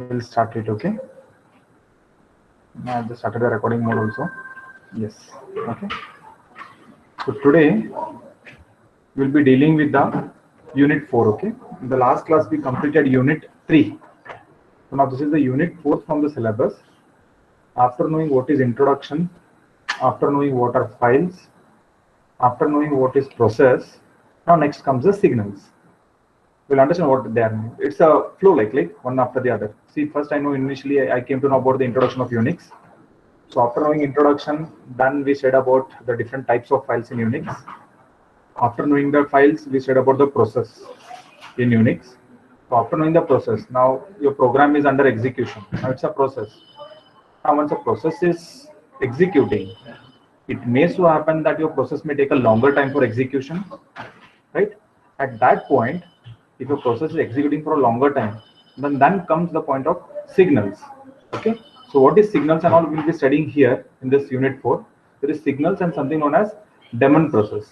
We'll start it, okay? I just started the recording mode also. Yes, okay. So today we'll be dealing with the unit 4, okay? In the last class we completed unit 3. So now this is the unit 4 from the syllabus. After knowing what is introduction, after knowing what are files, after knowing what is process, now next comes the signals. We'll understand what they are. It's a flow like one after the other. See, first I know initially I came to know about the introduction of Unix. So after knowing introduction, then we said about the different types of files in Unix. After knowing the files, we said about the process in Unix. So after knowing the process, now your program is under execution. Now it's a process. Now once a process is executing, it may so happen that your process may take a longer time for execution, right? At that point, if your process is executing for a longer time, then comes the point of signals. Okay, so what is signals and all we'll be studying here in this unit 4. There is signals and something known as daemon process,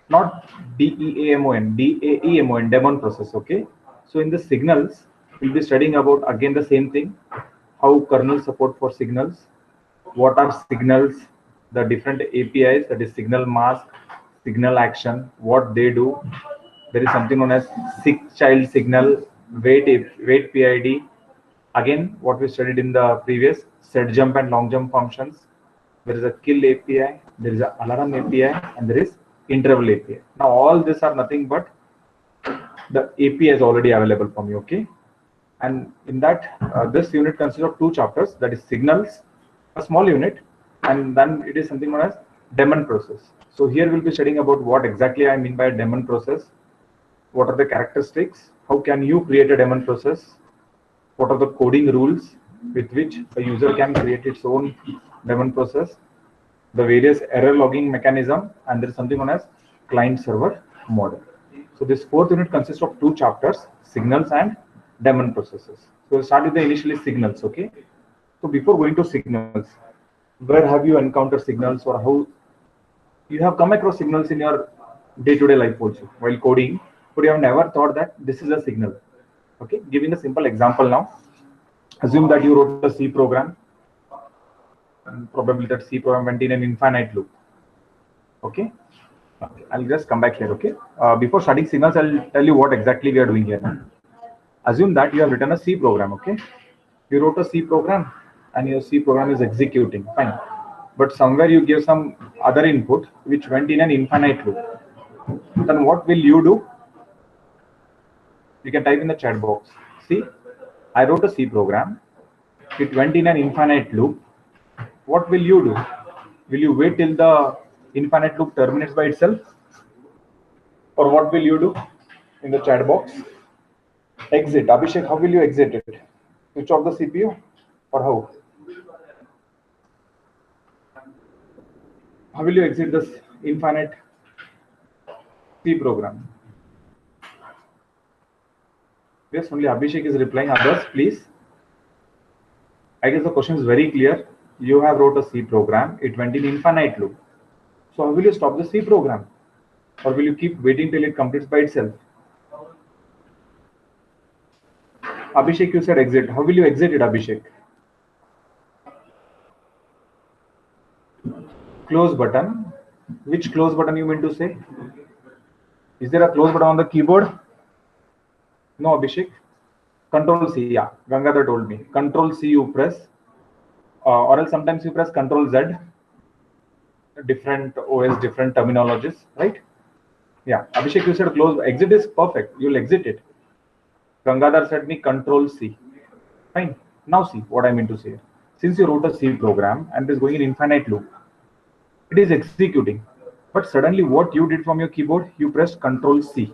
not DEAMON, daemon process. Okay, so in the signals we'll be studying about again the same thing, how kernel support for signals, what are signals, the different APIs, that is signal mask, signal action, what they do. There is something known as child signal, wait PID. Again, what we studied in the previous set jump and long jump functions. There is a kill API, there is an alarm API, and there is interval API. Now all these are nothing but the API is already available from you. Okay, and in that this unit consists of 2 chapters, that is signals, a small unit, and then it is something known as daemon process. So here we'll be studying about what exactly I mean by a daemon process, what are the characteristics, how can you create a daemon process, what are the coding rules with which a user can create its own daemon process, the various error logging mechanism, and there is something known as client server model. So this 4th unit consists of 2 chapters, signals and daemon processes. So we'll start with the initially signals. Okay, so before going to signals, where have you encountered signals, or how you have come across signals in your day-to-day life also while coding, but you have never thought that this is a signal? Okay, giving a simple example now. Assume that you wrote a C program, and probably that C program went in an infinite loop. Okay, I'll just come back here. Okay, before starting signals, I'll tell you what exactly we are doing here now. Assume that you have written a C program. Okay, you wrote a C program and your C program is executing fine, but somewhere you give some other input which went in an infinite loop. Then what will you do? You can type in the chat box. See, I wrote a C program, it went in an infinite loop. What will you do? Will you wait till the infinite loop terminates by itself, or what will you do? In the chat box, exit. Abhishek, how will you exit it? Switch off the CPU, or how? How will you exit this infinite C program? Yes, only Abhishek is replying. Others, please. I guess the question is very clear. You have wrote a C program. It went in infinite loop. So how will you stop the C program? Or will you keep waiting till it completes by itself? Abhishek, you said exit. How will you exit it, Abhishek? Close button. Which close button you mean to say? Is there a close button on the keyboard? No, Abhishek. Control C, yeah. Gangadhar told me. Control C you press. Or else sometimes you press Control Z. Different OS, different terminologies, right? Yeah. Abhishek, you said close. Exit is perfect. You'll exit it. Gangadhar said me Control C. Fine. Now see what I mean to say. Since you wrote a C program and it is going in infinite loop, it is executing. But suddenly what you did from your keyboard, you pressed Control C.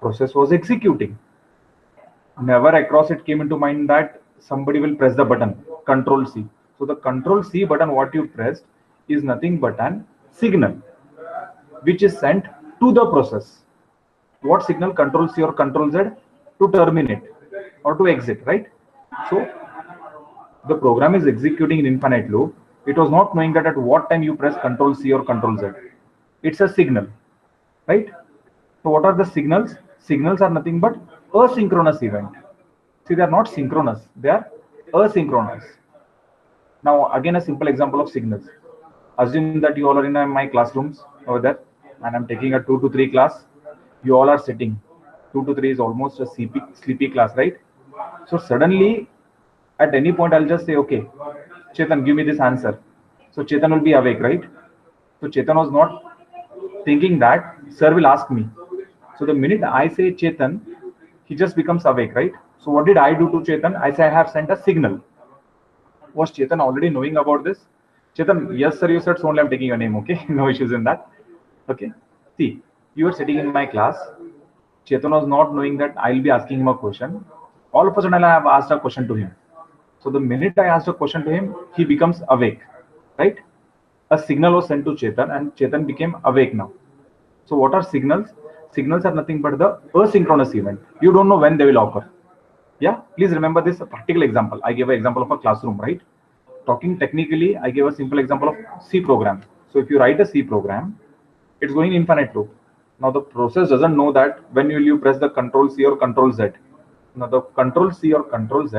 Process was executing. Never across it came into mind that somebody will press the button Control C. So the Control C button what you pressed is nothing but an signal which is sent to the process. What signal? Control C or Control Z to terminate or to exit, right? So the program is executing in infinite loop. It was not knowing that at what time you press Control C or Control Z. It's a signal, right? So what are the signals? Signals are nothing but asynchronous event. See, they are not synchronous, they are asynchronous. Now, again, a simple example of signals. Assume that you all are in my classrooms over there, and I'm taking a 2 to 3 class. You all are sitting. 2 to 3 is almost a sleepy class, right? So suddenly, at any point, I'll just say, okay, Chetan, give me this answer. So Chetan will be awake, right? So Chetan was not thinking that sir will ask me. So the minute I say Chetan, he just becomes awake, right? So what did I do to Chetan? I say I have sent a signal. Was Chetan already knowing about this? Chetan, yes, sir, you said so only I'm taking your name, okay? No issues in that. Okay. See, you are sitting in my class. Chetan was not knowing that I'll be asking him a question. All of a sudden, I have asked a question to him. So the minute I asked a question to him, he becomes awake, right? A signal was sent to Chetan and Chetan became awake now. So what are signals? Signals are nothing but the asynchronous event. You don't know when they will occur. Yeah, please remember this practical example. I gave an example of a classroom, right? Talking technically, I gave a simple example of C program. So if you write a C program, it's going infinite loop. Now the process doesn't know that when will you press the control C or control Z. Now the control C or control Z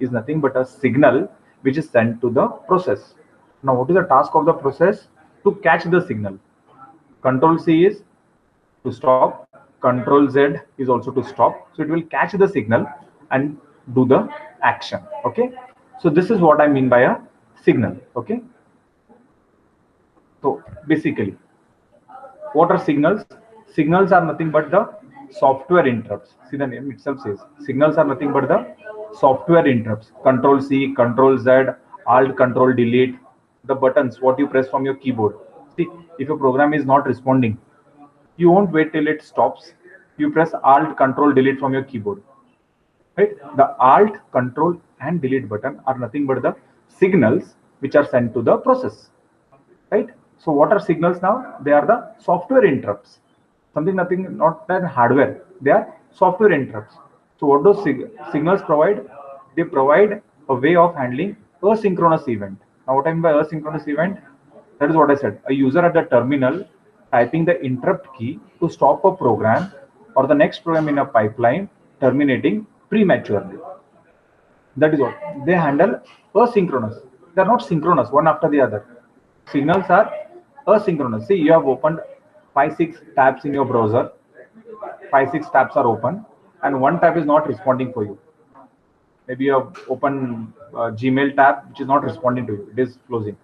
is nothing but a signal which is sent to the process. Now what is the task of the process? To catch the signal. Control C is to stop, control Z is also to stop. So it will catch the signal and do the action. Okay. So this is what I mean by a signal. Okay. So basically, what are signals? Signals are nothing but the software interrupts. See, the name itself says signals are nothing but the software interrupts. Control C, control Z, alt control delete, the buttons what you press from your keyboard. See, if your program is not responding, you won't wait till it stops. You press alt control delete from your keyboard, right? The alt control and delete button are nothing but the signals which are sent to the process, right? So what are signals now? They are the software interrupts. Something nothing, not that hardware, they are software interrupts. So what do signals provide? They provide a way of handling asynchronous event. Now what I mean by asynchronous event, that is what I said. A user at the terminal typing the interrupt key to stop a program or the next program in a pipeline terminating prematurely. That is what they handle asynchronous. They are not synchronous one after the other. Signals are asynchronous. See, you have opened 5-6 tabs in your browser. 5-6 tabs are open, and one tab is not responding for you. Maybe you have opened Gmail tab which is not responding to you. It is closing.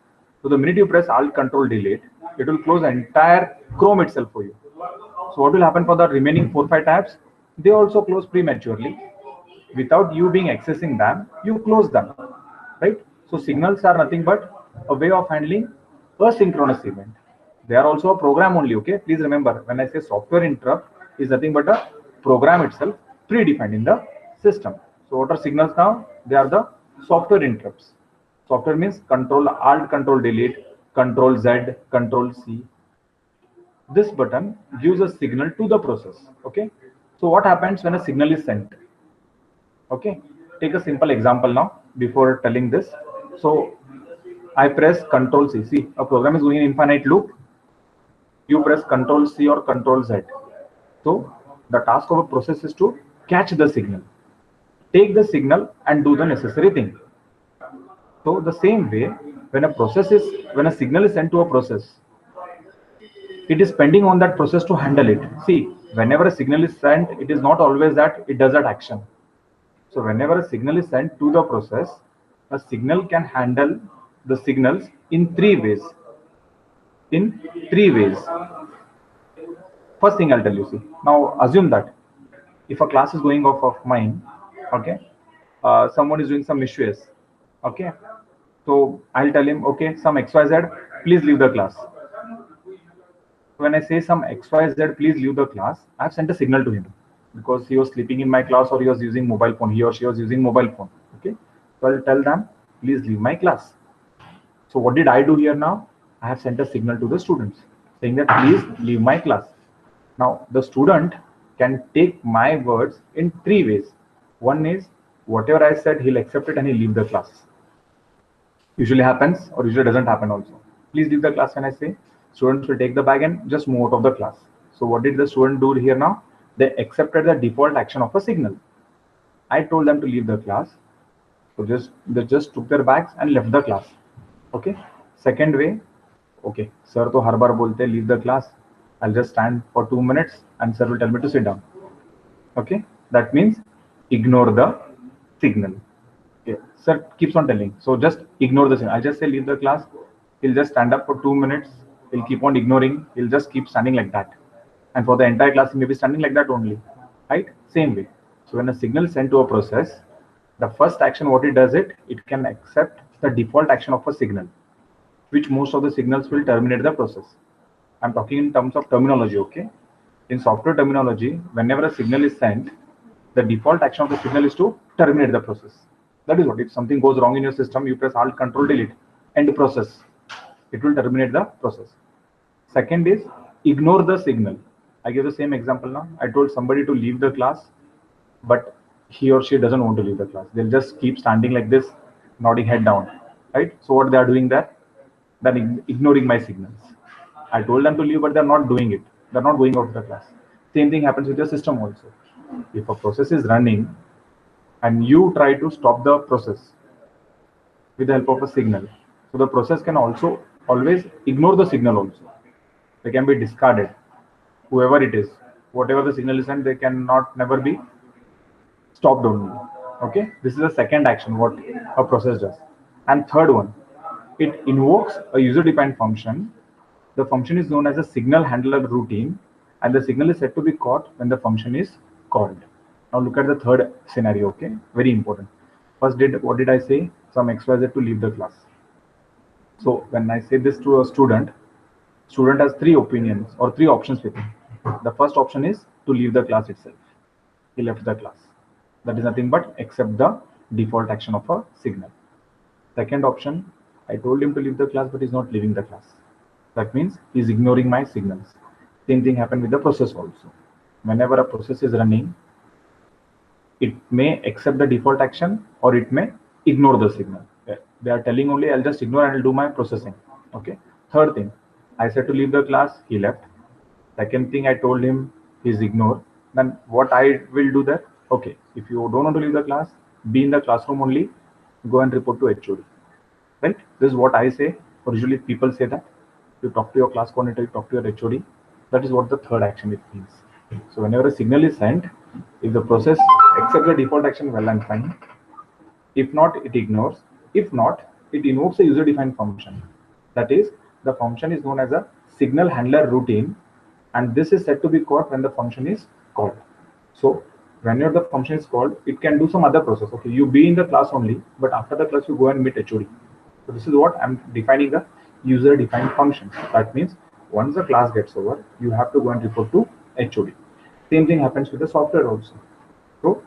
So the minute you press Alt Control Delete, it will close the entire Chrome itself for you. So what will happen for the remaining 4-5 tabs? They also close prematurely. Without you being accessing them, you close them, right? So signals are nothing but a way of handling asynchronous event. They are also a program only. Okay, please remember, when I say software interrupt is nothing but a program itself predefined in the system. So what are signals now? They are the software interrupts. Software means control alt control delete, control Z, control C. This button gives a signal to the process. Okay, so what happens when a signal is sent? Okay, take a simple example now before telling this. So I press Control C. See, a program is going in infinite loop. You press Control C or Control Z. So the task of a process is to catch the signal, take the signal and do the necessary thing. So the same way, when a signal is sent to a process, it is pending on that process to handle it. See, whenever a signal is sent, it is not always that it does that action. So whenever a signal is sent to the process, a signal can handle the signals in 3 ways. In 3 ways. First thing I'll tell you, see. Now assume that if a class is going off of mine, okay, someone is doing some issues, okay. So I'll tell him, okay, some XYZ, please leave the class. When I say some XYZ, please leave the class, I've sent a signal to him because he was sleeping in my class or he was using mobile phone. He or she was using mobile phone. Okay. So I'll tell them, please leave my class. So what did I do here now? I have sent a signal to the students saying that please leave my class. Now the student can take my words in 3 ways. One is whatever I said, he'll accept it and he'll leave the class. Usually happens or usually doesn't happen also. Please leave the class when I say, students will take the bag and just move out of the class. So what did the student do here now? They accepted the default action of a signal. I told them to leave the class. So they just took their bags and left the class. Okay. Second way, okay, sir to har bar bolte leave the class. I'll just stand for 2 minutes and sir will tell me to sit down. Okay, that means ignore the signal. Okay, sir keeps on telling, so just ignore the signal. I just say leave the class. He'll just stand up for 2 minutes. He'll keep on ignoring. He'll just keep standing like that. And for the entire class, he may be standing like that only. Right? Same way. So when a signal is sent to a process, the first action what it does it can accept the default action of a signal, which most of the signals will terminate the process. I'm talking in terms of terminology, okay? In software terminology, whenever a signal is sent, the default action of the signal is to terminate the process. That is what, if something goes wrong in your system, you press Alt Control Delete, end process. It will terminate the process. Second is ignore the signal. I give the same example now. I told somebody to leave the class, but he or she doesn't want to leave the class. They'll just keep standing like this, nodding head down, right? So what they are doing there, they're ignoring my signals. I told them to leave, but they're not doing it. They're not going out of the class. Same thing happens with your system also. If a process is running and you try to stop the process with the help of a signal, so the process can also always ignore the signal also. They can be discarded, whoever it is, whatever the signal is sent, they cannot never be stopped only. Okay, this is the second action what a process does. And third one, it invokes a user-defined function. The function is known as a signal handler routine, and the signal is said to be caught when the function is called. Now look at the third scenario. Okay, very important. First, what did I say? Some XYZ to leave the class. So when I say this to a student has three opinions or three options with him. The first option is to leave the class itself. He left the class. That is nothing but accept the default action of a signal. Second option, I told him to leave the class, but he's not leaving the class. That means he's ignoring my signals. Same thing happened with the process also. Whenever a process is running, it may accept the default action or it may ignore the signal. They are telling only, I'll just ignore and I'll do my processing. Okay. Third thing, I said to leave the class, he left. Second thing, I told him, he's ignored. Then what I will do that? Okay, if you don't want to leave the class, be in the classroom only, go and report to HOD. Right? This is what I say, or usually people say that. You talk to your class coordinator, you talk to your HOD. That is what the third action it means. So whenever a signal is sent, if the process accepts the default action, well and fine. If not, it ignores. If not, it invokes a user-defined function. That is, the function is known as a signal handler routine, and this is said to be caught when the function is called. So whenever the function is called, it can do some other process. Okay, you be in the class only, but after the class you go and meet HOD. So this is what I'm defining a user-defined function. That means once the class gets over, you have to go and report to HOD. Same thing happens with the software also. So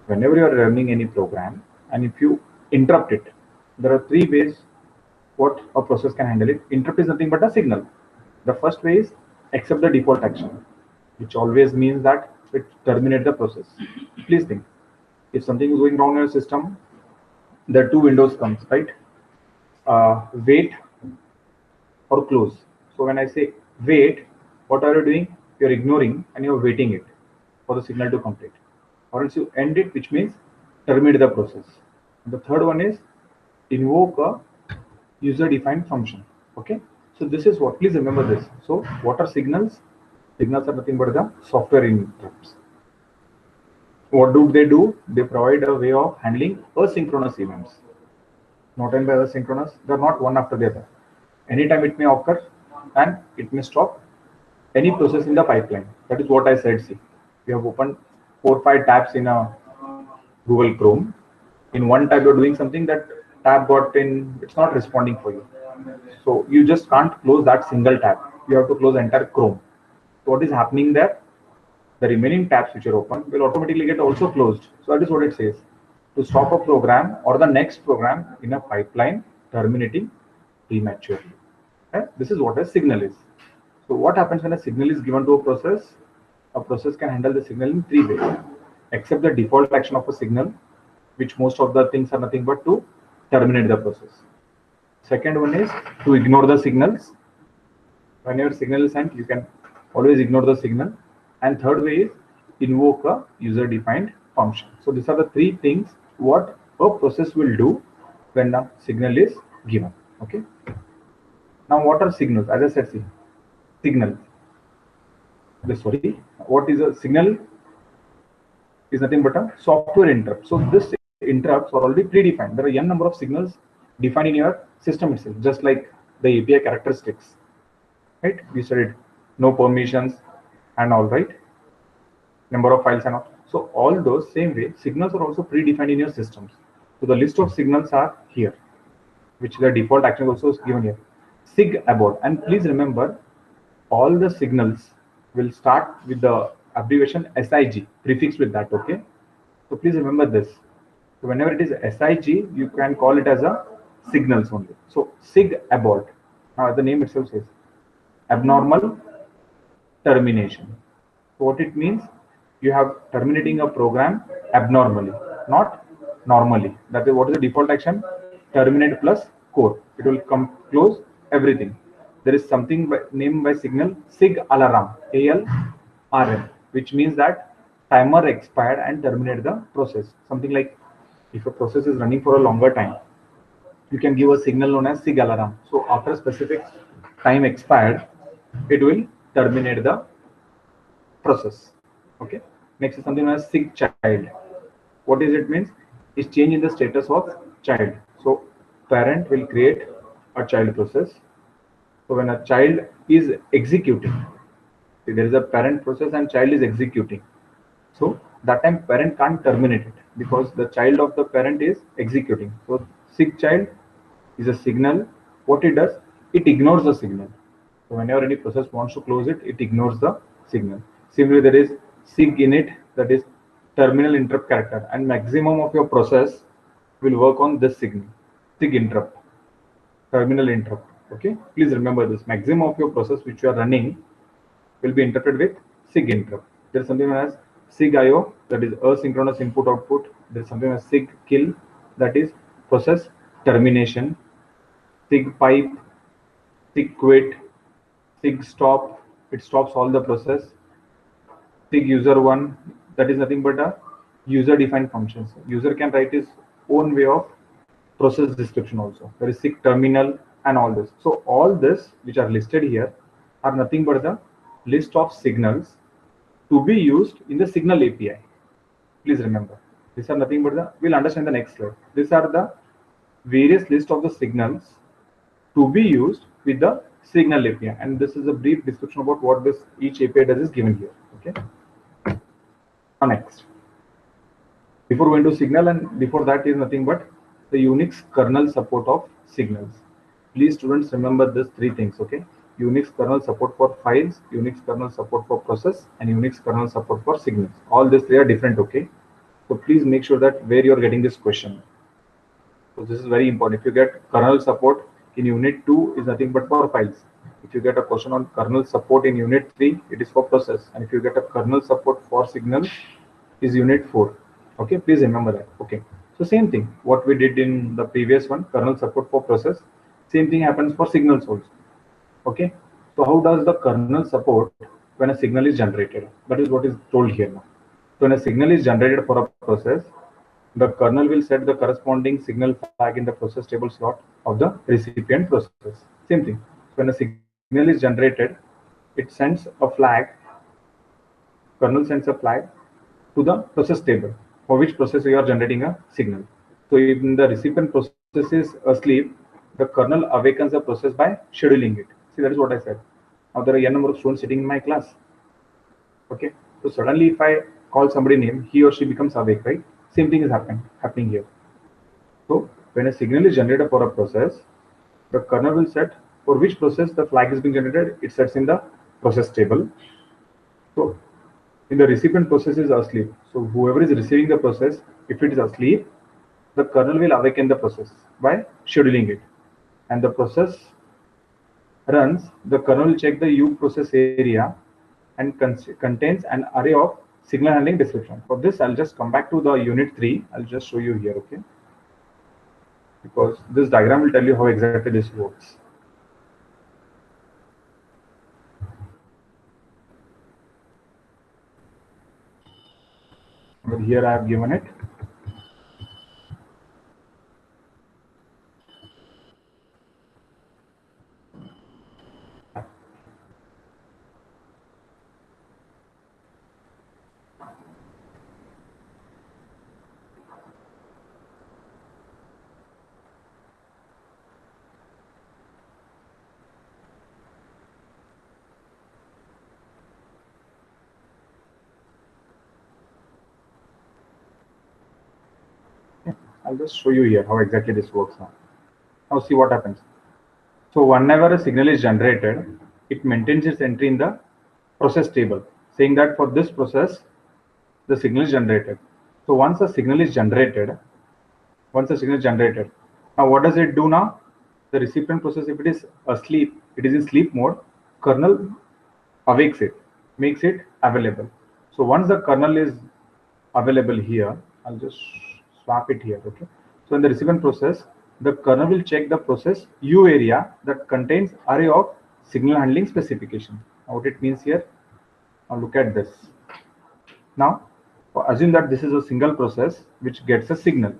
whenever you are running any program, and if you interrupt it, there are three ways what a process can handle it. Interrupt is nothing but a signal. The first way is accept the default action, which always means that it terminates the process. Please think, if something is going wrong in your system, there are two windows comes, right? Wait or close. So when I say wait, what are you doing? You're ignoring and you're waiting it for the signal to complete. Or else you end it, which means terminate the process. The third one is invoke a user-defined function. Okay, so this is what, please remember this. So what are signals? Signals are nothing but the software interrupts. What do? They provide a way of handling asynchronous events. Not and by asynchronous, they're not one after the other. Anytime it may occur and it may stop any process in the pipeline. That is what I said. See, we have opened 4 or 5 tabs in a Google Chrome. In one tab you're doing something, that tab it's not responding for you. So you just can't close that single tab. You have to close entire Chrome. So what is happening there? The remaining tabs which are open will automatically get also closed. So that is what it says. To stop a program or the next program in a pipeline terminating prematurely. Okay? This is what a signal is. So what happens when a signal is given to a process? A process can handle the signal in 3 ways. Accept the default action of a signal, which most of the things are nothing but to terminate the process. Second one is to ignore the signals. Whenever signal is sent, you can always ignore the signal. And third way is invoke a user-defined function. So these are the three things what a process will do when a signal is given. Okay. Now what are signals? As I said, see, signal. Sorry, what is a signal? Is nothing but a software interrupt. So this interrupts are already predefined. There are n number of signals defined in your system itself, just like the API characteristics. Right? We studied no permissions and all, right? Number of files and all. So all those same way signals are also predefined in your systems. So the list of signals are here, which the default action also is given here. Sig abort, and please remember all the signals will start with the abbreviation SIG prefix with that. Okay, so please remember this. So whenever it is SIG, you can call it as a signals only. So sig abort, the name itself says abnormal termination. So what it means, you have terminating a program abnormally, not normally. That is what is the default action, terminate plus core. It will come close everything. There is something named by signal sig alarm, ALRM, which means that timer expired and terminate the process. Something like if a process is running for a longer time, you can give a signal known as sig alarm. So after a specific time expired, it will terminate the process. Okay. Next is something known as sig child. What is it means? Is change in the status of child. So parent will create a child process. So when a child is executing, see, there is a parent process and child is executing. So that time parent can't terminate it because the child of the parent is executing. So sig child is a signal. What it does, it ignores the signal. So whenever any process wants to close it, it ignores the signal. Similarly, there is sig init, that is terminal interrupt character, and maximum of your process will work on this signal, sig interrupt, terminal interrupt. Okay, please remember this. Maximum of your process which you are running will be interrupted with sig interrupt. There is something known as sig IO, that is asynchronous input output. There is something as sig kill, that is process termination. Sig pipe, sig quit, sig stop, it stops all the process. Sig user one, that is nothing but a user defined functions. User can write his own way of process description also. There is sig terminal and all this. So all this which are listed here are nothing but the list of signals to be used in the signal API. Please remember, these are nothing but the, we'll understand the next slide. These are the various list of the signals to be used with the signal API, and this is a brief description about what this each API does is given here. Okay. Now next, before going to signal, and before that is nothing but the Unix kernel support of signals. Please students remember these three things. Okay, Unix kernel support for files, Unix kernel support for process, and Unix kernel support for signals. All these three are different. Okay, so please make sure that where you are getting this question. So this is very important. If you get kernel support in unit 2 is nothing but for files. If you get a question on kernel support in unit 3, it is for process. And if you get a kernel support for signal is unit 4. Okay, please remember that. Okay, so same thing what we did in the previous one, kernel support for process, same thing happens for signals also. Okay, so how does the kernel support when a signal is generated? That is what is told here now. So when a signal is generated for a process, the kernel will set the corresponding signal flag in the process table slot of the recipient process. Same thing. When a signal is generated, it sends a flag, kernel sends a flag to the process table for which process you are generating a signal. So if the recipient process is asleep, the kernel awakens the process by scheduling it. See, that is what I said. Now there are n number of students sitting in my class. Okay, so suddenly if I call somebody name, he or she becomes awake, right? Same thing is happening here. So when a signal is generated for a process, the kernel will set for which process the flag is being generated. It sets in the process table. So in the recipient process is asleep. So whoever is receiving the process, if it is asleep, the kernel will awaken the process by scheduling it. And the process runs, the kernel will check the U process area and contains an array of signal handling description. For this, I'll just come back to the unit 3. I'll just show you here, okay? Because this diagram will tell you how exactly this works. Over here I have given it. I'll just show you here how exactly this works now. Now see what happens. So whenever a signal is generated, it maintains its entry in the process table, saying that for this process, the signal is generated. So once a signal is generated, now what does it do now? The recipient process, if it is asleep, it is in sleep mode, kernel awakes it, makes it available. So once the kernel is available here, I'll just swap it here, okay? So in the recipient process, the kernel will check the process U area that contains array of signal handling specification. Now what it means here, now look at this. Now assume that this is a single process which gets a signal.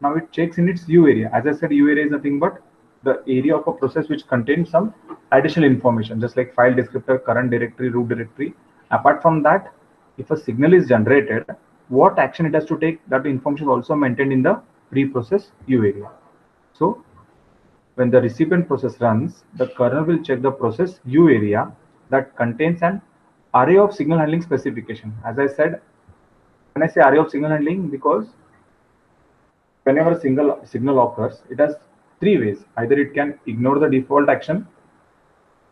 Now it checks in its U area. As I said, U area is nothing but the area of a process which contains some additional information, just like file descriptor, current directory, root directory. Apart from that, if a signal is generated, what action it has to take, that information is also maintained in the pre-process U area. So when the recipient process runs, the kernel will check the process U area that contains an array of signal handling specification. As I said, when I say array of signal handling, because whenever a single signal occurs, it has three ways. Either it can ignore the default action,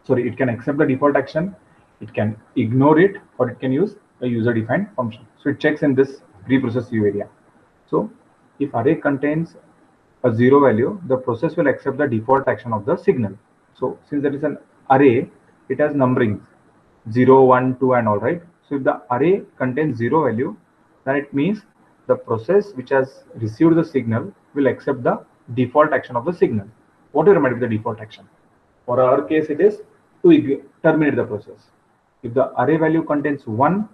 it can accept the default action, it can ignore it, or it can use a user-defined function. So it checks in this pre-process U area. So if array contains a 0 value, the process will accept the default action of the signal. So since there is an array, it has numbering 0, 1, 2 and all, right? So if the array contains 0 value, then it means the process which has received the signal will accept the default action of the signal. What do you remember the default action? For our case, it is to terminate the process. If the array value contains 1,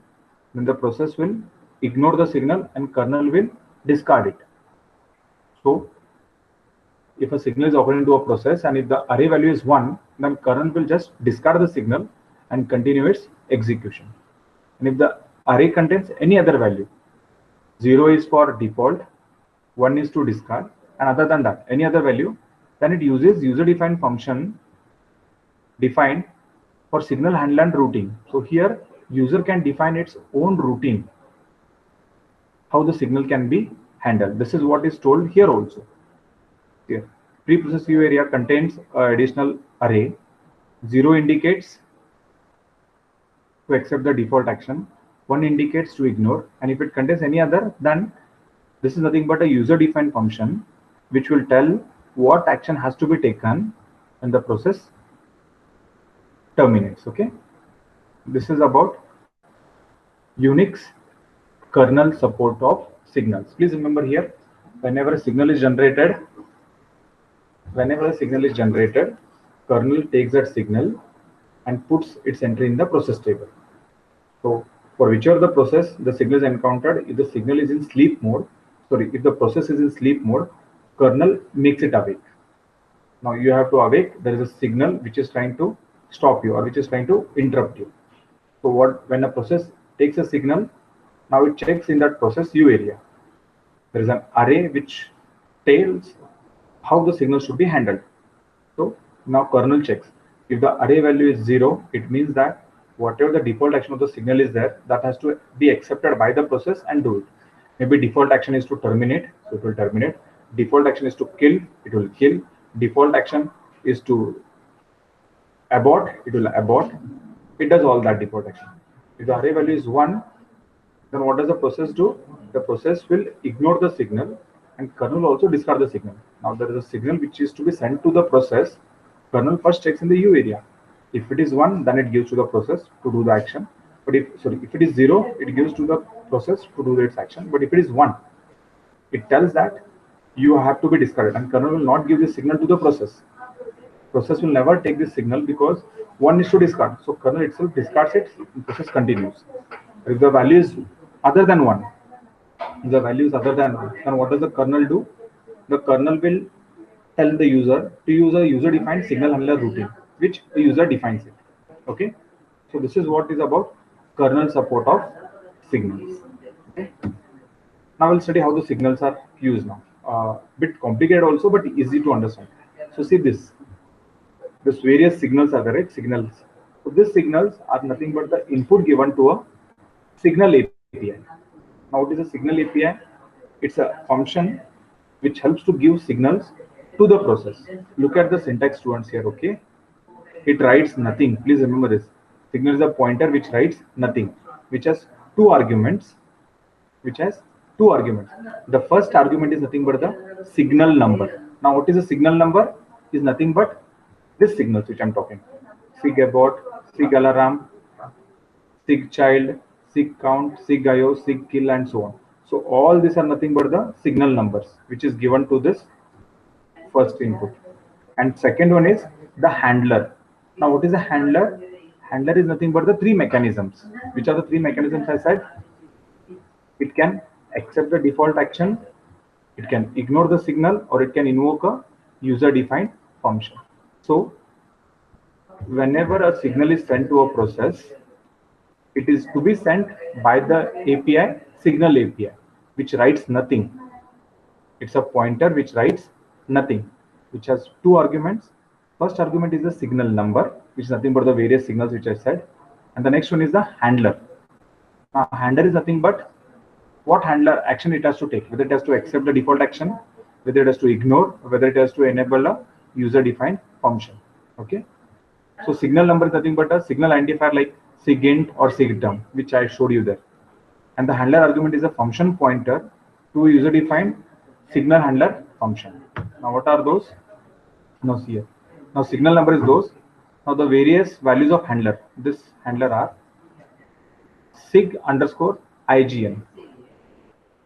then the process will ignore the signal and kernel will discard it. So if a signal is occurring to a process and if the array value is 1, then kernel will just discard the signal and continue its execution. And if the array contains any other value, 0 is for default, 1 is to discard, and other than that, any other value, then it uses user-defined function defined for signal handle and routing. So here, user can define its own routine, how the signal can be handled. This is what is told here also. Here, pre-process U area contains additional array. 0 indicates to accept the default action, 1 indicates to ignore, and if it contains any other, then this is nothing but a user-defined function which will tell what action has to be taken when the process terminates. Okay, this is about Unix kernel support of signals. Please remember here, whenever a signal is generated, kernel takes that signal and puts its entry in the process table. So for whichever the process the signal is encountered, if the signal is in sleep mode, if the process is in sleep mode, kernel makes it awake. Now you have to awake, there is a signal which is trying to stop you or which is trying to interrupt you. So when a process takes a signal, now it checks in that process U area. There is an array which tells how the signal should be handled. So now kernel checks. If the array value is 0, it means that whatever the default action of the signal is there, that has to be accepted by the process and do it. Maybe default action is to terminate, so it will terminate. Default action is to kill, it will kill. Default action is to abort, it will abort. It does all that default action. If the array value is 1, then what does the process do? The process will ignore the signal and kernel will also discard the signal. Now there is a signal which is to be sent to the process. Kernel first checks in the U area. If it is 1, then it gives to the process to do the action. But if it is 0, it gives to the process to do its action. But if it is 1, it tells that you have to be discarded, and kernel will not give this signal to the process. Process will never take this signal because 1 is to discard. So kernel itself discards it, and process continues. If the value is other than 1, the values other than 1, then what does the kernel do? The kernel will tell the user to use a user-defined signal handler routine, which the user defines it. Okay, so this is what is about kernel support of signals. Okay. Now we'll study how the signals are used now. Bit complicated also, but easy to understand. So see this. This various signals are there, right? Signals. So these signals are nothing but the input given to a signal API. Now what is a signal API? It's a function which helps to give signals to the process. Look at the syntax, students, here. Okay, it writes nothing. Please remember this. Signal is a pointer which writes nothing, which has two arguments. The first argument is nothing but the signal number. Now what is a signal number? Is nothing but this signals which I'm talking. Sig abort, sig alarm, sig child, sig count, sig IO, sig kill, and so on. So all these are nothing but the signal numbers which is given to this first input. And second one is the handler. Now what is a handler? Handler is nothing but the three mechanisms. Which are the three mechanisms I said? It can accept the default action, it can ignore the signal, or it can invoke a user-defined function. So whenever a signal is sent to a process, it is to be sent by the API, signal API, which writes nothing. It's a pointer which writes nothing, which has two arguments. First argument is the signal number, which is nothing but the various signals which I said. And the next one is the handler. Now handler is nothing but what handler action it has to take, whether it has to accept the default action, whether it has to ignore, whether it has to enable a user-defined function. Okay. So signal number is nothing but a signal identifier like sigint or sigterm, which I showed you there. And the handler argument is a function pointer to a user-defined signal handler function. Now what are those? Now see here. Now signal number is those. Now the various values of handler. This handler are sig underscore IGN.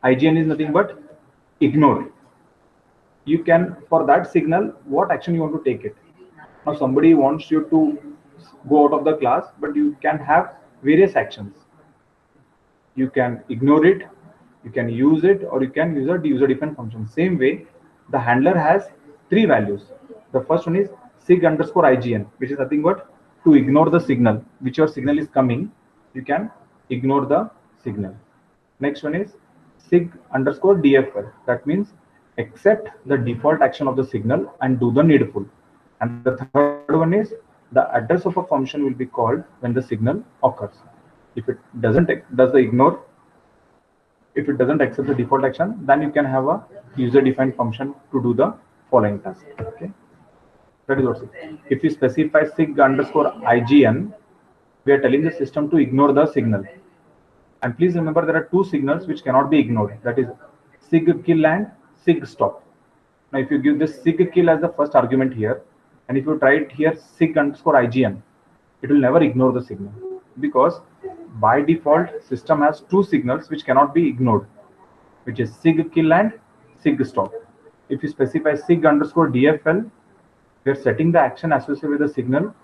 IGN is nothing but ignore. You can, for that signal, what action you want to take it. Now somebody wants you to go out of the class, but you can have various actions. You can ignore it, you can use it, or you can use a user-defined function. Same way, the handler has three values. The first one is sig underscore IGN, which is nothing but to ignore the signal. Whichever signal is coming, you can ignore the signal. Next one is sig underscore DFL. That means accept the default action of the signal and do the needful. And the third one is the address of a function will be called when the signal occurs. If it doesn't ignore, if it doesn't accept the default action, then you can have a user-defined function to do the following task. Okay, that is what it is. If you specify sig underscore IGN, we are telling the system to ignore the signal. And please remember there are two signals which cannot be ignored. That is sig kill and sig stop. Now if you give this sig kill as the first argument here, and if you try it here sig underscore IGN, it will never ignore the signal, because by default system has two signals which cannot be ignored, which is sig kill and sig stop. If you specify sig underscore DFL, we are setting the action associated with the signal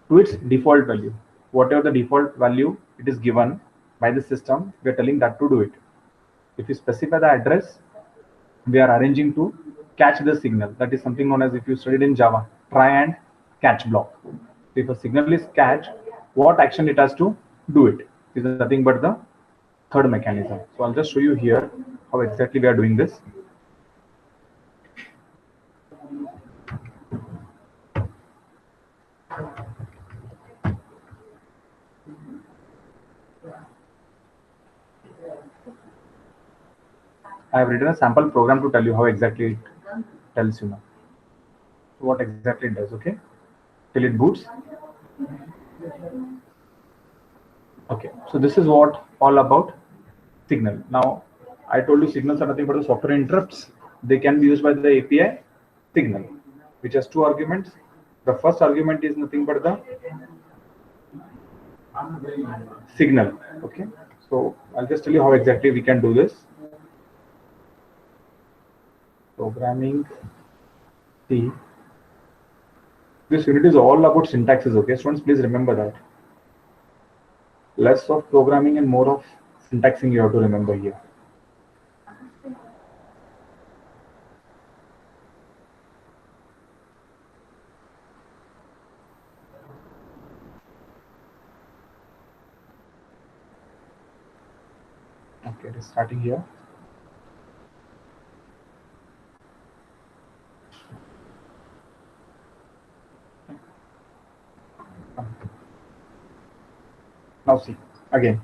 to its default value. Whatever the default value it is given by the system, we are telling that to do it. If you specify the address, we are arranging to catch the signal. That is something known as, if you studied in Java, try and catch block. If a signal is catched, what action it has to do it is nothing but the third mechanism. So I'll just show you here how exactly we are doing this. I have written a sample program to tell you how exactly it tells you now. What exactly it does, okay? Till it boots. Okay, so this is what all about signal. Now, I told you signals are nothing but the software interrupts. They can be used by the API signal, which has two arguments. The first argument is nothing but the signal. Okay, so I'll just tell you how exactly we can do this. Programming C. This unit is all about syntaxes. Okay, students, please remember that. Less of programming and more of syntaxing you have to remember here. Okay, it is starting here. Now see, again,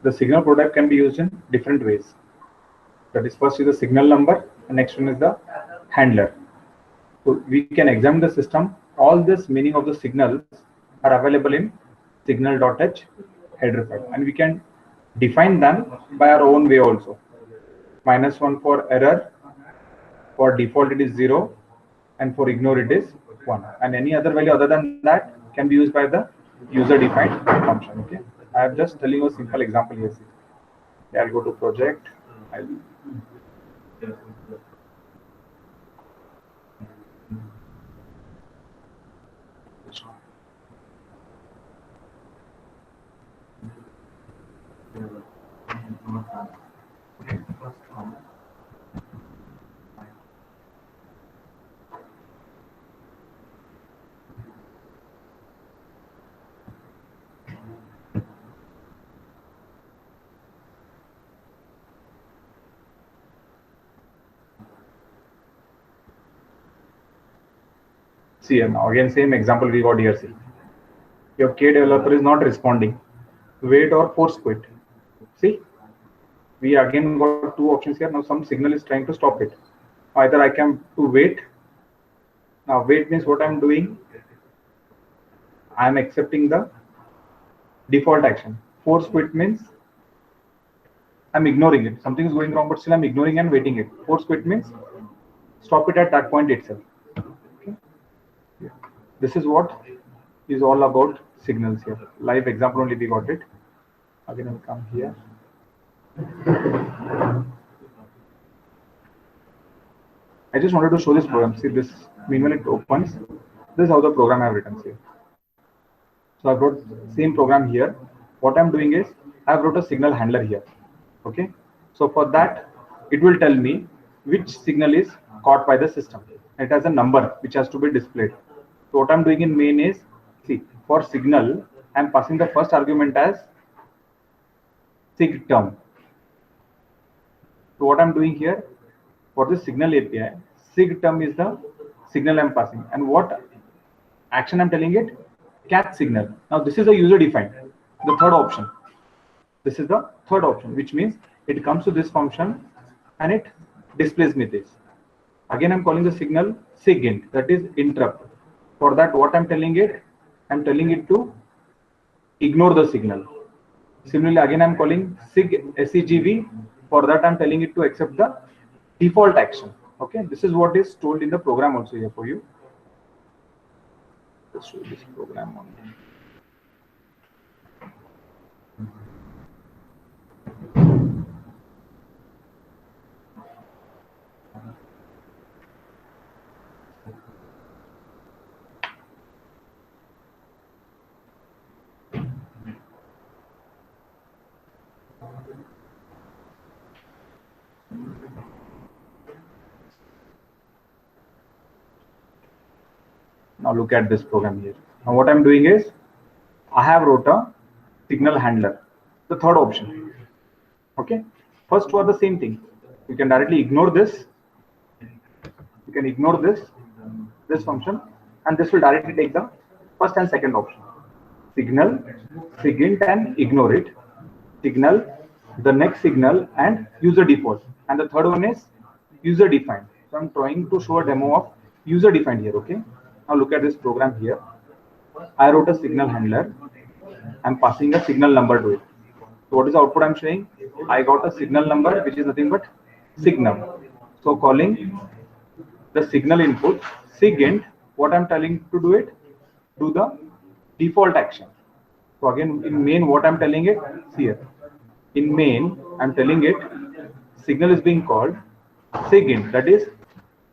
the signal product can be used in different ways. That is, first is the signal number, and next one is the handler. So we can examine the system. All this meaning of the signals are available in signal.h header file, and we can define them by our own way also. -1 for error, for default it is 0, and for ignore it is 1. And any other value other than that can be used by the user defined function. Okay, I am just telling you a simple example here. I'll go to project. See, now again same example we got here. See, your K developer is not responding. Wait or force quit. See, we again got two options here. Now some signal is trying to stop it. Either I can to wait. Now wait means what I'm doing. I'm accepting the default action. Force quit means I'm ignoring it. Something is going wrong, but still I'm ignoring and waiting it. Force quit means stop it at that point itself. Okay. This is what is all about signals here. Live example only we got it. Again I'll come here. I just wanted to show this program. See this, meanwhile it opens. This is how the program I have written here. So I wrote same program here. What I'm doing is I have wrote a signal handler here. Okay. So for that, it will tell me which signal is caught by the system. It has a number which has to be displayed. So what I'm doing in main is, see, for signal, I'm passing the first argument as sig term. So what I'm doing here, for the signal API, sig term is the signal I'm passing. And what action I'm telling it? Catch signal. Now this is a user defined, the third option. This is the third option, which means it comes to this function and it displays me this. Again, I'm calling the signal sigint, that is interrupt. For that, what I'm telling it? I'm telling it to ignore the signal. Similarly, again, I'm calling segv. For that, I'm telling it to accept the default action. Okay, this is what is told in the program also here for you. Let's show this program on. Now look at this program here. Now what I'm doing is I have wrote a signal handler, the third option. Okay. First for the same thing, you can directly ignore this. You can ignore this function, and this will directly take the first and second option. Signal, sigint and ignore it. Signal, the next signal and user default. And the third one is user defined. So I'm trying to show a demo of user defined here. Okay. Now look at this program here. I wrote a signal handler. I'm passing a signal number to it. So what is the output I'm showing? I got a signal number which is nothing but signal. So calling the signal input sigint, what I'm telling to do it? Do the default action. So again in main what I'm telling it, see here. In main I'm telling it signal is being called sigint, that is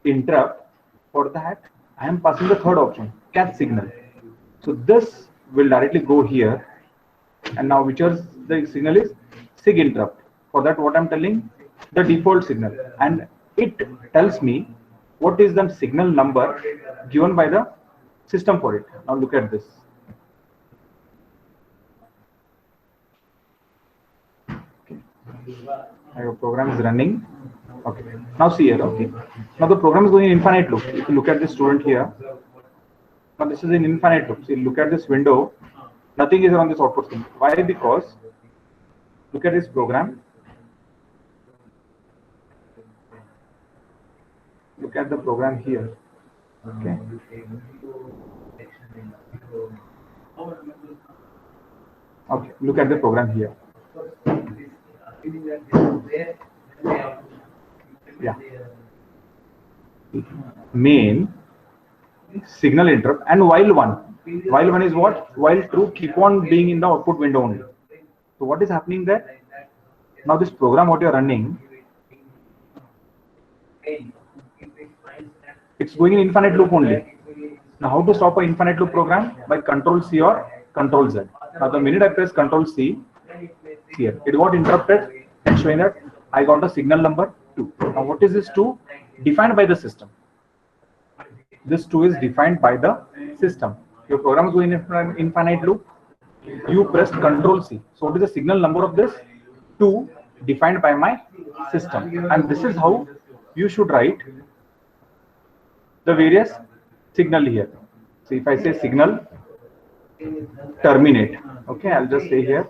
interrupt. For that I am passing the third option, catch signal. So this will directly go here, and now which is the signal is sig interrupt. For that what I'm telling the default signal, and it tells me what is the signal number given by the system for it. Now look at this. Okay. Your program is running. Okay. Now see here. Okay. Now the program is going in infinite loop. If you look at the student here, now this is an infinite loop. See, look at this window. Nothing is on this output screen. Why? Because look at this program. Look at the program here. Okay. Okay. Look at the program here. Yeah. Main signal interrupt and while one is what? While true, keep on being in the output window only. So what is happening there? Now this program what you're running, it's going in infinite loop only. Now how to stop an infinite loop program? By Control C or Control Z. Now the minute I press Control C, here it got interrupted and showing that I got a signal number 2. Now what is this 2? Defined by the system. This 2 is defined by the system. Your program is going in infinite loop. You pressed Control C. So what is the signal number of this? 2 defined by my system. And this is how you should write the various signal here. So if I say signal terminate, okay, I'll just say here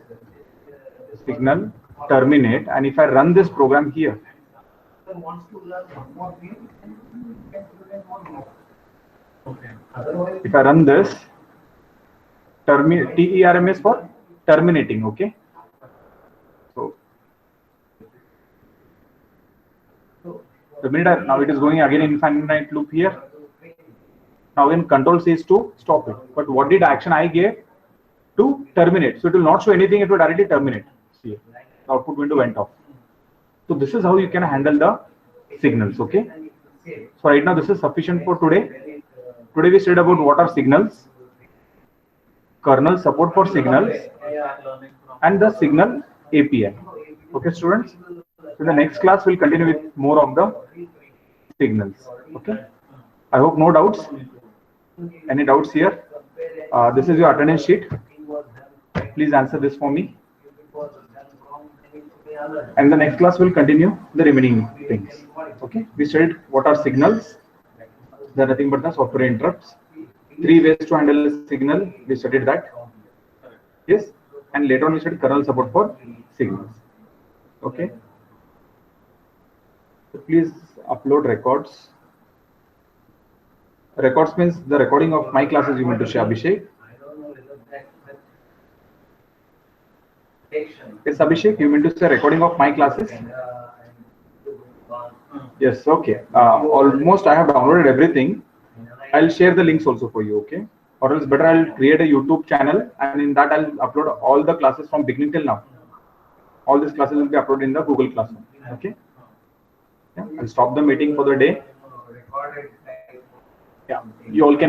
signal terminate, and if I run this program here, if I run this, TERM is for terminating, okay. So the minute now it is going again in infinite loop here. Now in Control C is to stop it. But what did action I gave? To terminate. So it will not show anything, it will directly terminate. See, the output window went off. So this is how you can handle the signals, okay. So right now this is sufficient for today. Today we studied about what are signals, kernel support for signals, and the signal API. Okay, students. So the next class will continue with more of the signals. Okay. I hope no doubts. Any doubts here? This is your attendance sheet. Please answer this for me. And the next class will continue the remaining things. Okay. We studied what are signals. They are nothing but the software interrupts. 3 ways to handle a signal. We studied that. Yes. And later on we studied kernel support for signals. Okay. So please upload records. Records means the recording of my classes you meant to share, Abhishek. Yes, Abhishek, you mean to say recording of my classes? Yes, okay. Almost I have downloaded everything. I'll share the links also for you, okay? Or else better I'll create a YouTube channel and in that I'll upload all the classes from beginning till now. All these classes will be uploaded in the Google Classroom, okay? Yeah, I'll stop the meeting for the day. Yeah, you all can